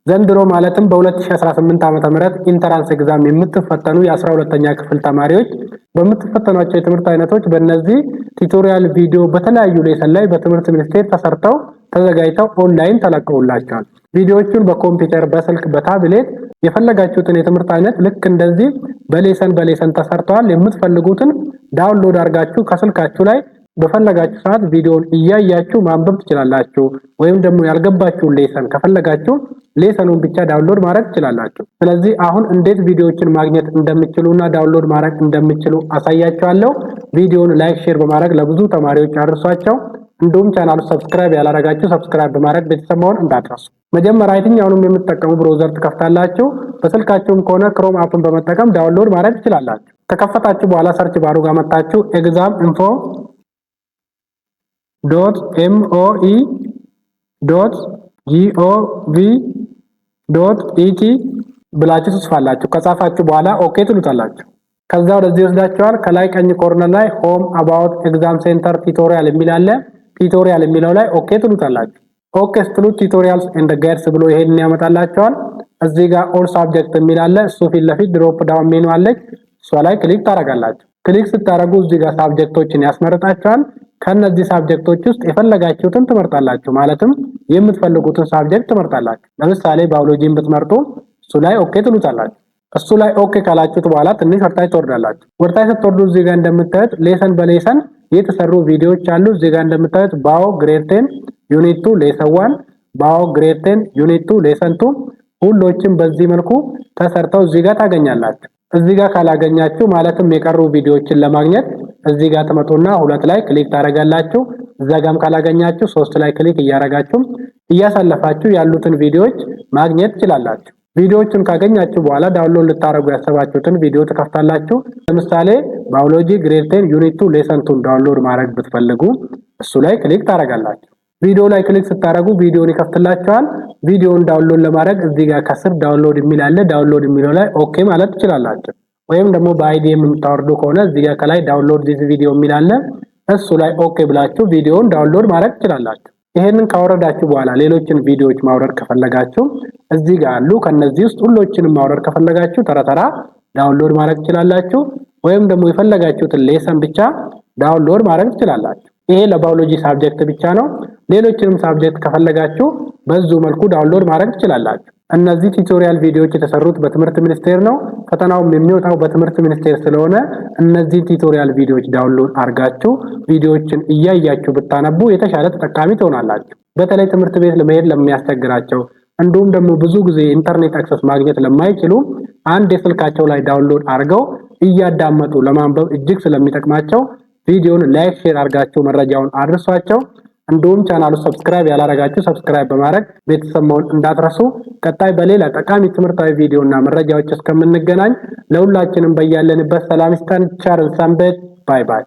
ዘንድሮ ማለትም በ2018 ዓ.ም ኢንተራንስ ኤግዛም የምትፈተኑ የ12ኛ ክፍል ተማሪዎች በምትፈተኗቸው የትምህርት አይነቶች በእነዚህ ቱቶሪያል ቪዲዮ በተለያዩ ሌሰን ላይ በትምህርት ሚኒስቴር ተሰርተው ተዘጋጅተው ኦንላይን ተለቀውላችኋል። ቪዲዮዎቹን በኮምፒውተር፣ በስልክ፣ በታብሌት የፈለጋችሁትን የትምህርት አይነት ልክ እንደዚህ በሌሰን ተሰርተዋል። የምትፈልጉትን ዳውንሎድ አድርጋችሁ ከስልካችሁ ላይ በፈለጋችሁ ሰዓት ቪዲዮውን እያያችሁ ማንበብ ትችላላችሁ። ወይም ደግሞ ያልገባችሁን ሌሰን ከፈለጋችሁ ሌሰኑን ብቻ ዳውንሎድ ማድረግ ትችላላችሁ። ስለዚህ አሁን እንዴት ቪዲዮዎችን ማግኘት እንደምትችሉና ዳውንሎድ ማድረግ እንደምትችሉ አሳያችኋለሁ። ቪዲዮውን ላይክ፣ ሼር በማድረግ ለብዙ ተማሪዎች አድርሷቸው። እንዲሁም ቻናሉ ሰብስክራይብ ያላረጋችሁ ሰብስክራይብ በማድረግ ቤተሰብ መሆን እንዳትረሱ። መጀመሪያ የትኛውንም የምትጠቀሙ ብራውዘር ትከፍታላችሁ። በስልካችሁም ከሆነ ክሮም አፕን በመጠቀም ዳውንሎድ ማድረግ ትችላላችሁ። ከከፈታችሁ በኋላ ሰርች ባሩ ጋር መጣችሁ exam.info.gov.et ብላችሁ ትጽፋላችሁ። ከጻፋችሁ በኋላ ኦኬ ትሉታላችሁ። ከዛ ወደዚህ ወስዳችኋል። ከላይ ቀኝ ኮርነር ላይ ሆም አባውት ኤግዛም ሴንተር ቱቶሪያል የሚል አለ። ቱቶሪያል የሚለው ላይ ኦኬ ትሉታላችሁ። ኦኬ ስትሉት ቱቶሪያልስ ኤንድ ጋይድስ ብሎ ይሄንን ያመጣላችኋል። እዚህ ጋር ኦል ሳብጀክት የሚል አለ። እሱ ፊት ለፊት ድሮፕ ዳውን ሜኑ አለች። እሷ ላይ ክሊክ ታረጋላችሁ። ክሊክ ስታረጉ እዚህ ጋር ሳብጀክቶችን ያስመርጣችኋል። ከነዚህ ሳብጀክቶች ውስጥ የፈለጋችሁትን ትመርጣላችሁ። ማለትም የምትፈልጉትን ሳብጀክት ትመርጣላችሁ። ለምሳሌ ባዮሎጂን ብትመርጡ እሱ ላይ ኦኬ ትሉታላችሁ። እሱ ላይ ኦኬ ካላችሁት በኋላ ትንሽ ወርታች ትወርዳላችሁ። ወርታች ስትወርዱ እዚህ ጋር እንደምታዩት ሌሰን በሌሰን የተሰሩ ቪዲዮዎች አሉ። እዚህ ጋር እንደምታዩት ባዮ ግሬድ 10 ዩኒት 2 ሌሰን 1፣ ባዮ ግሬድ 10 ዩኒት 2 ሌሰን 2 ሁሎችም በዚህ መልኩ ተሰርተው እዚህ ጋር ታገኛላችሁ። እዚህ ጋር ካላገኛችሁ ማለትም የቀሩ ቪዲዮዎችን ለማግኘት እዚህ ጋር ተመጡና 2 ላይ ክሊክ ታረጋላችሁ። እዛ ጋርም ካላገኛችሁ 3 ላይ ክሊክ እያረጋችሁ እያሳለፋችሁ ያሉትን ቪዲዮዎች ማግኘት ትችላላችሁ። ቪዲዮዎችን ካገኛችሁ በኋላ ዳውንሎድ ልታረጉ ያሰባችሁትን ቪዲዮ ትከፍታላችሁ። ለምሳሌ ባዮሎጂ ግሬድ 10 ዩኒት 2 ሌሰን 2 ዳውንሎድ ማድረግ ብትፈልጉ እሱ ላይ ክሊክ ታረጋላችሁ። ቪዲዮ ላይ ክሊክ ስታረጉ ቪዲዮን ይከፍትላችኋል። ቪዲዮን ዳውንሎድ ለማድረግ እዚህ ጋር ከስር ዳውንሎድ የሚል አለ። ዳውንሎድ የሚለው ላይ ኦኬ ማለት ትችላላችሁ። ወይም ደግሞ በአይዲኤም የምታወርዱ ከሆነ እዚህ ጋር ከላይ ዳውንሎድ ዲስ ቪዲዮ የሚል አለ። እሱ ላይ ኦኬ ብላችሁ ቪዲዮን ዳውንሎድ ማድረግ ትችላላችሁ። ይሄንን ካወረዳችሁ በኋላ ሌሎችን ቪዲዮዎች ማውረድ ከፈለጋችሁ እዚህ ጋር አሉ። ከነዚህ ውስጥ ሁሎችንም ማውረድ ከፈለጋችሁ ተራ ዳውንሎድ ማድረግ ትችላላችሁ። ወይም ደግሞ የፈለጋችሁትን ሌሰን ብቻ ዳውንሎድ ማድረግ ትችላላችሁ። ይሄ ለባዮሎጂ ሳብጀክት ብቻ ነው። ሌሎችንም ሳብጀክት ከፈለጋችሁ በዙ መልኩ ዳውንሎድ ማድረግ ትችላላችሁ። እነዚህ ቱቶሪያል ቪዲዮዎች የተሰሩት በትምህርት ሚኒስቴር ነው። ፈተናውም የሚወጣው በትምህርት ሚኒስቴር ስለሆነ እነዚህ ቱቶሪያል ቪዲዮዎች ዳውንሎድ አድርጋችሁ ቪዲዮዎችን እያያችሁ ብታነቡ የተሻለ ተጠቃሚ ትሆናላችሁ። በተለይ ትምህርት ቤት ለመሄድ ለሚያስቸግራቸው እንዲሁም ደግሞ ብዙ ጊዜ ኢንተርኔት አክሰስ ማግኘት ለማይችሉ አንድ የስልካቸው ላይ ዳውንሎድ አድርገው እያዳመጡ ለማንበብ እጅግ ስለሚጠቅማቸው ቪዲዮውን ላይክ፣ ሼር አድርጋችሁ መረጃውን አድርሷቸው። እንዲሁም ቻናሉ ሰብስክራይብ ያላረጋችሁ ሰብስክራይብ በማድረግ ቤተሰብ መሆን እንዳትረሱ። ቀጣይ በሌላ ጠቃሚ ትምህርታዊ ቪዲዮና መረጃዎች እስከምንገናኝ ለሁላችንም በያለንበት ሰላም ይስጠን። ቸር ሰንብት። ባይ ባይ።